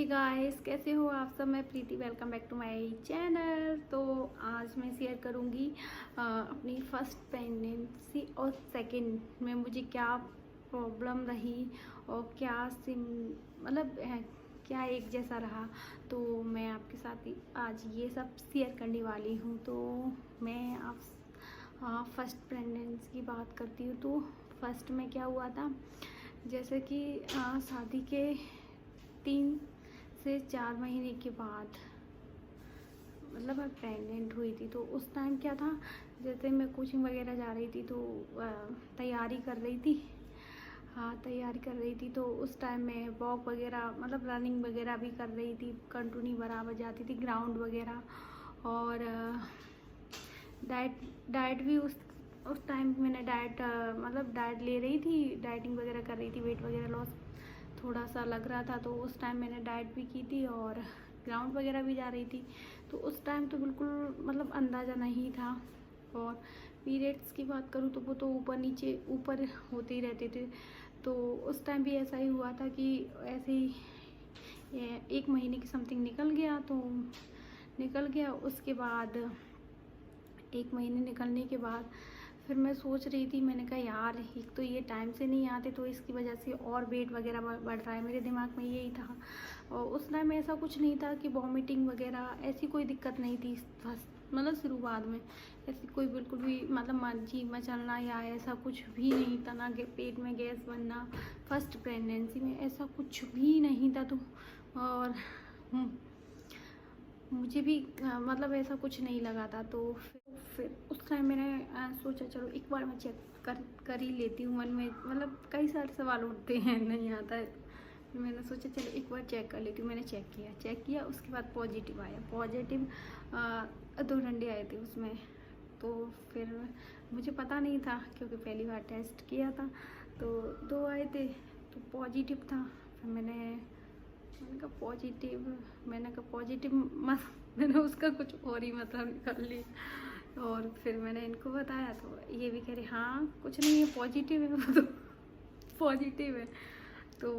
Guys, कैसे हो आप सब। मैं Preeti, welcome back to my channel. तो आज मैं शेयर करूंगी अपनी फर्स्ट प्रेगनेंसी और सेकंड में मुझे क्या प्रॉब्लम रही और क्या क्या एक जैसा रहा। तो मैं आपके साथ ही आज ये सब शेयर करने वाली हूँ। तो मैं आप फर्स्ट प्रेगनेंसी की बात करती हूँ। तो फर्स्ट में क्या हुआ था, जैसे कि शादी के 3 से 4 महीने के बाद मतलब मैं प्रेग्नेंट हुई थी। तो उस टाइम क्या था, जैसे मैं कोचिंग वगैरह जा रही थी तो तैयारी कर रही थी। तो उस टाइम मैं वॉक वगैरह मतलब रनिंग वगैरह भी कर रही थी, कंटिन्यू बराबर जाती थी ग्राउंड वगैरह। और डाइट भी उस टाइम मैंने डाइट ले रही थी, डाइटिंग वगैरह कर रही थी, वेट वगैरह लॉस थोड़ा सा लग रहा था। तो उस टाइम मैंने डाइट भी की थी और ग्राउंड वगैरह भी जा रही थी। तो उस टाइम तो बिल्कुल मतलब अंदाज़ा नहीं था। और पीरियड्स की बात करूँ तो वो तो ऊपर होते ही रहते थे। तो उस टाइम भी ऐसा ही हुआ था कि ऐसे ही 1 महीने की समथिंग निकल गया। उसके बाद 1 महीने निकलने के बाद फिर मैं सोच रही थी, मैंने कहा यार एक तो ये टाइम से नहीं आते तो इसकी वजह से और वेट वगैरह बढ़ रहा है। मेरे दिमाग में यही था। और उस टाइम ऐसा कुछ नहीं था कि वॉमिटिंग वगैरह ऐसी कोई दिक्कत नहीं थी। मतलब शुरुआत में ऐसी कोई बिल्कुल भी मतलब जी मचलना या ऐसा कुछ भी नहीं था, ना पेट में गैस बनना। फर्स्ट प्रेगनेंसी में ऐसा कुछ भी नहीं था। तो और मुझे भी मतलब ऐसा कुछ नहीं लगा था। तो फिर उस टाइम मैंने सोचा चलो एक बार मैं चेक कर ही लेती हूँ। मन में मतलब कई सारे सवाल उठते हैं, नहीं आता है। फिर मैंने सोचा चलो एक बार चेक कर लेती हूँ। मैंने चेक किया उसके बाद पॉजिटिव आया। 2 डंडे आए थे उसमें। तो फिर मुझे पता नहीं था क्योंकि पहली बार टेस्ट किया था। तो 2 आए थे तो पॉजिटिव था। फिर मैंने कहा पॉजिटिव मत मैंने उसका कुछ और ही मतलब निकाल लिया। और फिर मैंने इनको बताया तो ये भी कह रहे हाँ कुछ नहीं है, पॉजिटिव है वो तो पॉजिटिव है। तो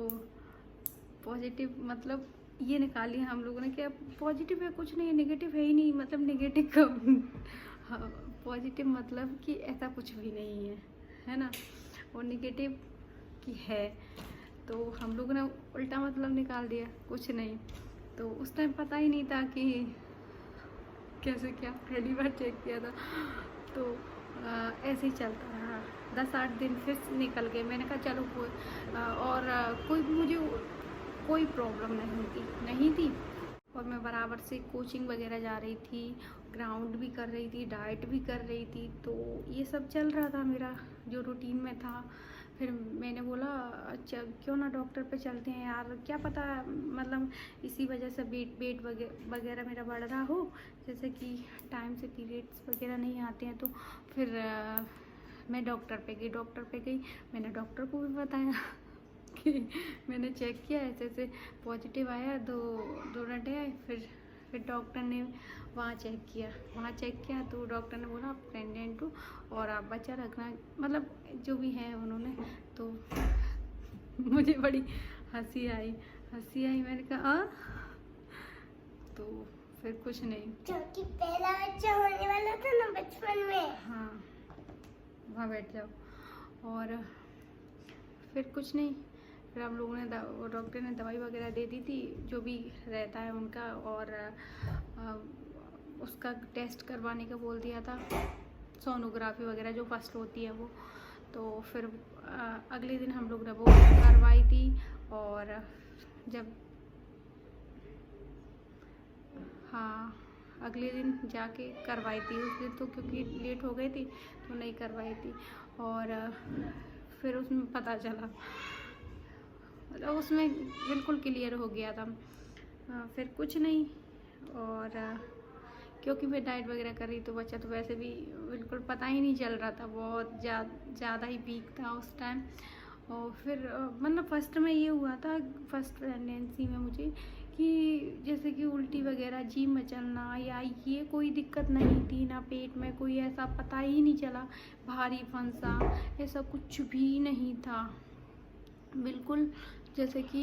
पॉजिटिव मतलब ये निकाल लिया हम लोगों ने कि अब पॉजिटिव है, कुछ नहीं है, नेगेटिव है ही नहीं। मतलब नेगेटिव का हाँ, पॉजिटिव मतलब कि ऐसा कुछ भी नहीं है ना। और नेगेटिव की है तो हम लोगों ने उल्टा मतलब निकाल दिया, कुछ नहीं। तो उस टाइम पता ही नहीं था कि कैसे क्या, पहली बार चेक किया था। तो ऐसे ही चलता रहा। 10-8 दिन फिर निकल गए। मैंने कहा चलो कोई भी मुझे कोई प्रॉब्लम नहीं थी। और मैं बराबर से कोचिंग वगैरह जा रही थी, ग्राउंड भी कर रही थी, डाइट भी कर रही थी। तो ये सब चल रहा था मेरा जो रूटीन में था। फिर मैंने बोला अच्छा क्यों ना डॉक्टर पे चलते हैं यार, क्या पता मतलब इसी वजह से वेट वगैरह मेरा बढ़ रहा हो, जैसे कि टाइम से पीरियड्स वगैरह नहीं आते हैं। तो फिर मैं डॉक्टर पे गई। मैंने डॉक्टर को भी बताया कि मैंने चेक किया, ऐसे पॉजिटिव आया, दो डंडे आए। फिर डॉक्टर ने वहाँ चेक किया तो डॉक्टर ने बोला आप प्रेग्नेंट हो और आप बच्चा रखना, मतलब जो भी है उन्होंने। तो मुझे बड़ी हंसी आई। मैंने कहा तो फिर कुछ नहीं, क्योंकि पहला बच्चा होने वाला था ना बचपन में। हाँ वहाँ बैठ जाओ। और फिर कुछ नहीं, फिर हम लोगों ने डॉक्टर ने दवाई वगैरह दे दी थी जो भी रहता है उनका। और उसका टेस्ट करवाने का बोल दिया था, सोनोग्राफी वगैरह जो फर्स्ट होती है वो। तो फिर अगले दिन हम लोग ने वो करवाई थी। और जब हाँ अगले दिन जाके करवाई थी। उस दिन तो क्योंकि लेट हो गई थी तो नहीं करवाई थी। और फिर उसमें पता चला, मतलब उसमें बिल्कुल क्लियर हो गया था। फिर कुछ नहीं। और क्योंकि मैं डाइट वगैरह कर रही तो बच्चा तो वैसे भी बिल्कुल पता ही नहीं चल रहा था, बहुत ज़्यादा ही वीक था उस टाइम। और फिर मतलब फर्स्ट में ये हुआ था, फर्स्ट प्रेगनेंसी में मुझे कि जैसे कि उल्टी वगैरह, जी मचलना या ये कोई दिक्कत नहीं थी, ना पेट में कोई ऐसा पता ही नहीं चला, भारी फंसा ऐसा कुछ भी नहीं था, बिल्कुल जैसे कि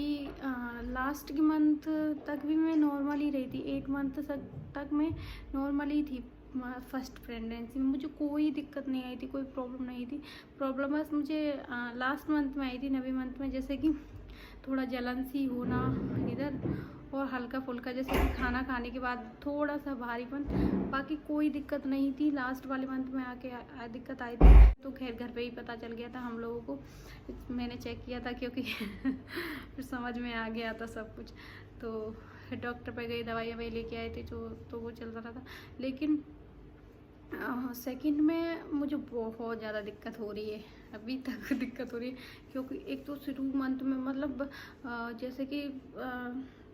लास्ट के मंथ तक भी मैं नॉर्मल ही रही थी, 8 मंथ तक मैं नॉर्मल ही थी। फर्स्ट प्रेगनेंसी में मुझे कोई दिक्कत नहीं आई थी, कोई प्रॉब्लम नहीं थी। प्रॉब्लम बस मुझे लास्ट मंथ में आई थी, 9वें मंथ में, जैसे कि थोड़ा जलन सी होना इधर, और हल्का फुल्का जैसे कि खाना खाने के बाद थोड़ा सा भारीपन। बाकी कोई दिक्कत नहीं थी। लास्ट वाले मंथ में आके दिक्कत आई थी, तो खैर घर पे ही पता चल गया था हम लोगों को। मैंने चेक किया था क्योंकि फिर समझ में आ गया था सब कुछ। तो डॉक्टर पे गई, दवाई ववाई लेके आए थे जो, तो वो चल रहा था। लेकिन सेकंड में मुझे बहुत ज़्यादा दिक्कत हो रही है, अभी तक दिक्कत हो रही है। क्योंकि एक तो शुरू मंथ में मतलब जैसे कि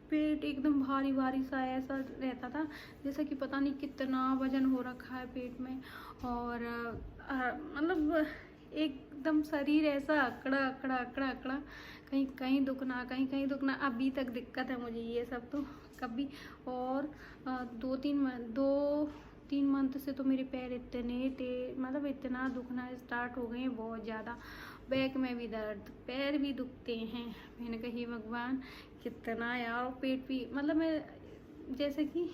पेट एकदम भारी भारी सा ऐसा रहता था, जैसे कि पता नहीं कितना वजन हो रखा है पेट में। और मतलब एकदम शरीर ऐसा अकड़ा अकड़ा अकड़ा अकड़ा, कहीं कहीं दुखना, कहीं कहीं दुखना। अभी तक दिक्कत है मुझे ये सब तो कभी। और 2-3 मंथ से तो मेरे पैर मतलब इतना दुखना स्टार्ट हो गए हैं, बहुत ज़्यादा। बैक में भी दर्द, पैर भी दुखते हैं। मैंने कही भगवान कितना यार, पेट भी मतलब मैं जैसे कि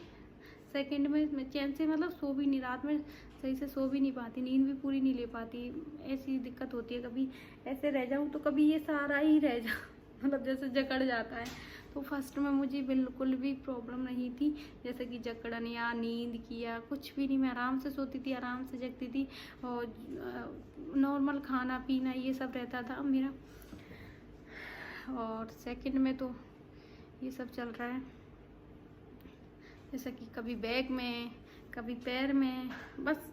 सेकंड में मैं चैन से मतलब सो भी नहीं, रात में सही से सो भी नहीं पाती, नींद भी पूरी नहीं ले पाती। ऐसी दिक्कत होती है, कभी ऐसे रह जाऊँ तो कभी ये सारा ही रह जा मतलब जैसे जकड़ जाता है। तो फर्स्ट में मुझे बिल्कुल भी प्रॉब्लम नहीं थी, जैसे कि जकड़न या नींद की या कुछ भी नहीं। मैं आराम से सोती थी, आराम से जगती थी, और नॉर्मल खाना पीना ये सब रहता था मेरा। और सेकंड में तो ये सब चल रहा है, जैसे कि कभी बैक में, कभी पैर में। बस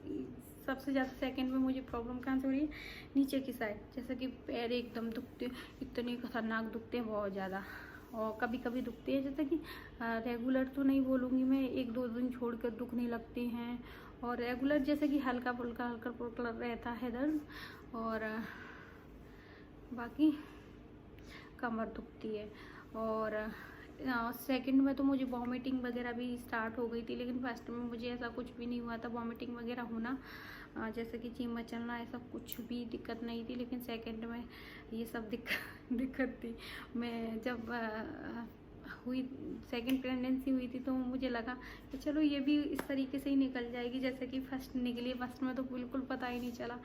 सबसे ज़्यादा सेकंड में मुझे प्रॉब्लम कहाँ से हो रही है, नीचे की साइड, जैसे कि पैर एकदम दुखते, इतने खतरनाक दुखते हैं बहुत ज़्यादा। और कभी कभी दुखते हैं, जैसे कि रेगुलर तो नहीं बोलूँगी मैं, 1-2 दिन छोड़ कर दुखने लगते हैं। और रेगुलर जैसे कि हल्का फुल्का रहता है दर्द। और बाकी कमर दुखती है। और सेकंड में तो मुझे वॉमिटिंग वगैरह भी स्टार्ट हो गई थी, लेकिन फर्स्ट में मुझे ऐसा कुछ भी नहीं हुआ था, वॉमिटिंग वगैरह होना, जैसे कि चीमा चलना, ऐसा कुछ भी दिक्कत नहीं थी। लेकिन सेकंड में ये सब दिक्कत थी। मैं जब हुई सेकंड प्रेगनेंसी हुई थी, तो मुझे लगा कि चलो ये भी इस तरीके से ही निकल जाएगी जैसे कि फर्स्ट निकली। फर्स्ट में तो बिल्कुल पता ही नहीं चला।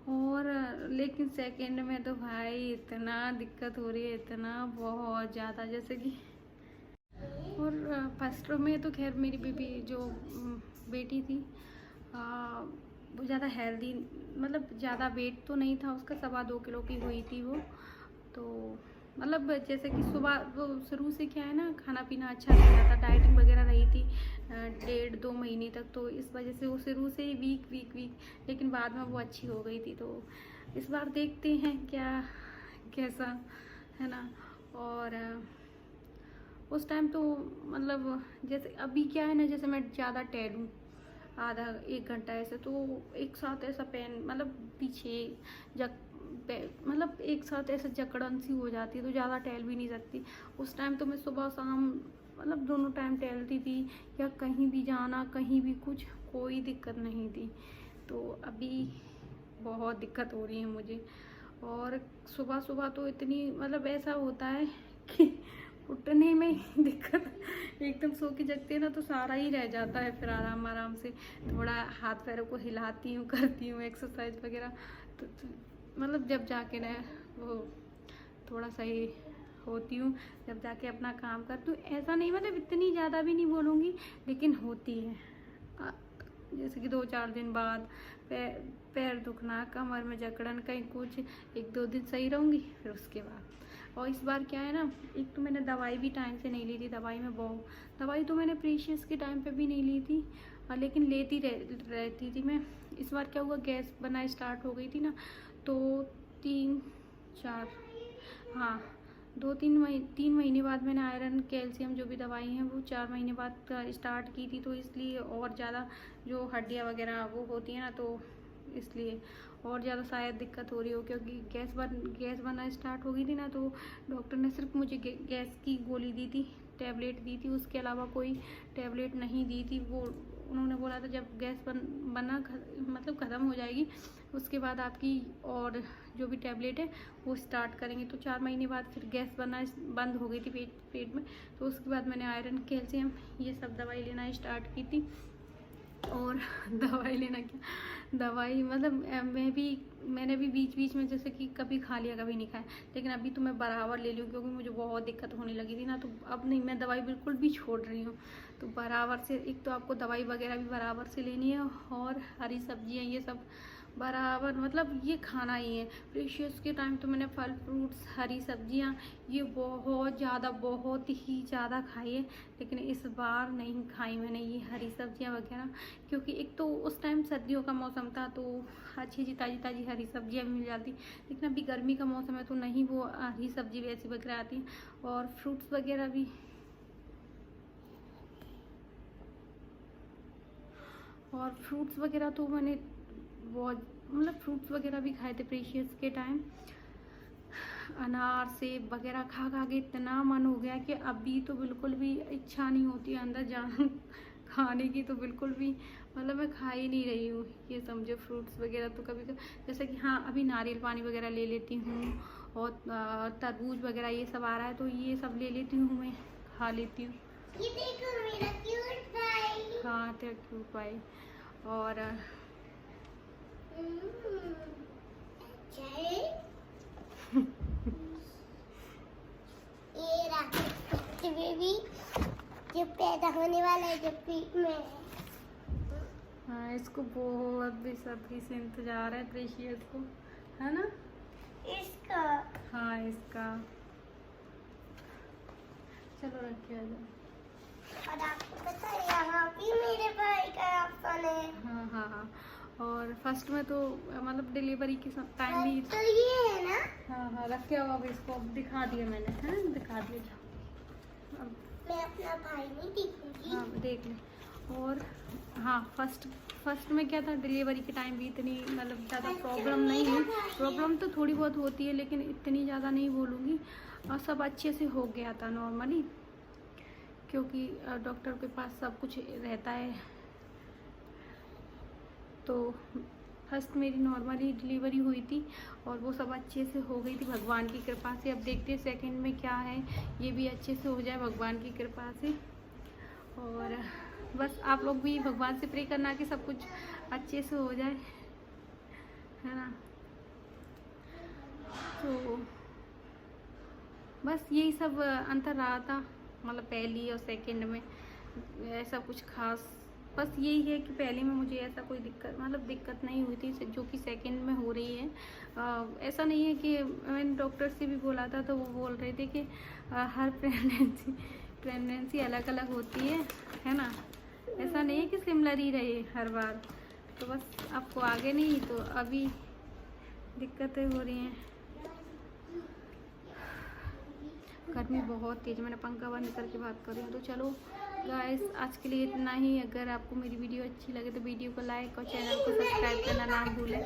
और लेकिन सेकंड में तो भाई इतना दिक्कत हो रही है, इतना बहुत ज़्यादा, जैसे कि। और फर्स्ट में तो खैर मेरी बेबी जो बेटी थी, वो ज़्यादा हेल्दी, मतलब ज़्यादा वेट तो नहीं था उसका, 2.25 किलो की हुई थी वो। तो मतलब जैसे कि सुबह वो शुरू से क्या है ना, खाना पीना अच्छा नहीं रहा था, डाइटिंग वगैरह रही थी 1.5-2 महीने तक। तो इस वजह से वो शुरू से ही वीक, लेकिन बाद में वो अच्छी हो गई थी। तो इस बार देखते हैं क्या कैसा है ना। और उस टाइम तो मतलब जैसे अभी क्या है ना, जैसे मैं ज़्यादा टहलूँ आधा 1 घंटा ऐसे, तो एक साथ ऐसा पेन मतलब पीछे मतलब एक साथ ऐसे जकड़न सी हो जाती है, तो ज़्यादा टहल भी नहीं सकती। उस टाइम तो मैं सुबह शाम मतलब दोनों टाइम टहलती थी, या कहीं भी जाना, कहीं भी कुछ, कोई दिक्कत नहीं थी। तो अभी बहुत दिक्कत हो रही है मुझे। और सुबह तो इतनी मतलब ऐसा होता है कि उठने में ही दिक्कत, एकदम सो के जगते हैं ना, तो सारा ही रह जाता है। फिर आराम से थोड़ा हाथ पैरों को हिलाती हूँ, करती हूँ एक्सरसाइज वगैरह, तो मतलब जब जाके ना वो थोड़ा सही होती हूँ, जब जाके अपना काम करती हूँ। ऐसा नहीं मतलब इतनी ज़्यादा भी नहीं बोलूँगी, लेकिन होती है। जैसे कि 2-4 दिन बाद पैर दुखना, कमर में जकड़न, कहीं कुछ, 1-2 दिन सही रहूँगी, फिर उसके बाद। और इस बार क्या है ना, एक तो मैंने दवाई भी टाइम से नहीं ली थी। दवाई तो मैंने प्रीशियस के टाइम पे भी नहीं ली थी, लेकिन लेती रहती थी मैं। इस बार क्या हुआ, गैस बना स्टार्ट हो गई थी ना, तो 3-4 हाँ 3 महीने बाद मैंने आयरन कैल्शियम जो भी दवाई हैं वो 4 महीने बाद स्टार्ट की थी। तो इसलिए और ज़्यादा जो हड्डियाँ वगैरह वो होती हैं ना, तो इसलिए और ज़्यादा शायद दिक्कत हो रही हो, क्योंकि गैस बनना स्टार्ट हो गई थी ना, तो डॉक्टर ने सिर्फ मुझे गैस की गोली दी थी टैबलेट दी थी, उसके अलावा कोई टैबलेट नहीं दी थी। वो उन्होंने बोला था जब गैस बनना मतलब ख़त्म हो जाएगी उसके बाद आपकी और जो भी टैबलेट है वो स्टार्ट करेंगे। तो 4 महीने बाद फिर गैस बनना बंद हो गई थी पेट में। तो उसके बाद मैंने आयरन, कैल्शियम ये सब दवाई लेना स्टार्ट की थी। और दवाई लेना क्या, दवाई मतलब मैंने भी बीच बीच में जैसे कि कभी खा लिया कभी नहीं खाया, लेकिन अभी तो मैं बराबर ले लूँ क्योंकि मुझे बहुत दिक्कत होने लगी थी ना। तो अब नहीं, मैं दवाई बिल्कुल भी छोड़ रही हूँ। तो बराबर से, एक तो आपको दवाई वगैरह भी बराबर से लेनी है और हरी सब्जियाँ ये सब बराबर मतलब ये खाना ही है। प्रेशियस के टाइम तो मैंने फल फ्रूट्स हरी सब्जियां ये बहुत ही ज़्यादा खाई है, लेकिन इस बार नहीं खाई मैंने ये हरी सब्जियां वगैरह, क्योंकि एक तो उस टाइम सर्दियों का मौसम था तो अच्छी ताज़ी ताज़ी हरी सब्जियां भी मिल जाती, लेकिन अभी गर्मी का मौसम है तो नहीं वो हरी सब्जी वैसी वगैरह आती हैं। और फ्रूट्स वगैरह भी तो मैंने बहुत मतलब फ्रूट्स वगैरह भी खाए थे प्रेशियस के टाइम। अनार सेब वगैरह खा के इतना मन हो गया कि अभी तो बिल्कुल भी इच्छा नहीं होती अंदर जाना खाने की, तो बिल्कुल भी मतलब मैं खा ही नहीं रही हूँ ये समझो फ्रूट्स वगैरह। तो कभी जैसे कि हाँ अभी नारियल पानी वगैरह ले लेती हूँ और तरबूज वगैरह ये सब आ रहा है तो ये सब ले लेती हूँ, मैं खा लेती हूँ। ये देखो मेरा क्यूट भाई। हाँ तेरा क्यूट भाई। और अच्छा है। ये रहा बेबी जो पैदा होने वाला है, जो पेट में है। हाँ इसको बहुत बेसब्री से इंतजार है प्रेशियस को, है ना? इसका हाँ इसका। चलो रखिए आ जाओ। और आपको पता है यहाँ भी मेरे भाई का ऑप्शन है। हाँ हाँ हाँ। और फर्स्ट में तो मतलब डिलीवरी के टाइम भी तो ये है ना। हाँ हाँ रखे हो। अब इसको अब दिखा दिया मैंने, है दिखा दिया। जाओ अब मैं अपना भाई नहीं देखूंगी। हाँ देख ले। और हाँ फर्स्ट में क्या था, डिलीवरी के टाइम भी इतनी मतलब ज़्यादा प्रॉब्लम नहीं हुई। प्रॉब्लम तो थोड़ी बहुत होती है लेकिन इतनी ज़्यादा नहीं बोलूँगी, और सब अच्छे से हो गया था नॉर्मली, क्योंकि डॉक्टर के पास सब कुछ रहता है। तो फर्स्ट मेरी नॉर्मली डिलीवरी हुई थी और वो सब अच्छे से हो गई थी भगवान की कृपा से। अब देखते हैं सेकंड में क्या है, ये भी अच्छे से हो जाए भगवान की कृपा से। और बस आप लोग भी भगवान से प्रे करना कि सब कुछ अच्छे से हो जाए, है ना? तो बस यही सब अंतर रहा था मतलब पहली और सेकंड में, ऐसा कुछ खास बस यही है कि पहले में मुझे ऐसा कोई दिक्कत नहीं हुई थी जो कि सेकंड में हो रही है। ऐसा नहीं है कि मैंने डॉक्टर से भी बोला था तो वो बोल रहे थे कि हर प्रेगनेंसी अलग अलग होती है ना? ऐसा नहीं है कि सिमिलर ही रहे हर बार। तो बस आपको आगे नहीं तो अभी दिक्कतें हो रही हैं। गर्मी बहुत तेज, मैंने पंखा बंद करके बात कर रही हूँ। तो चलो गाइस आज के लिए इतना ही। अगर आपको मेरी वीडियो अच्छी लगे तो वीडियो को लाइक और चैनल को सब्सक्राइब करना ना भूलें।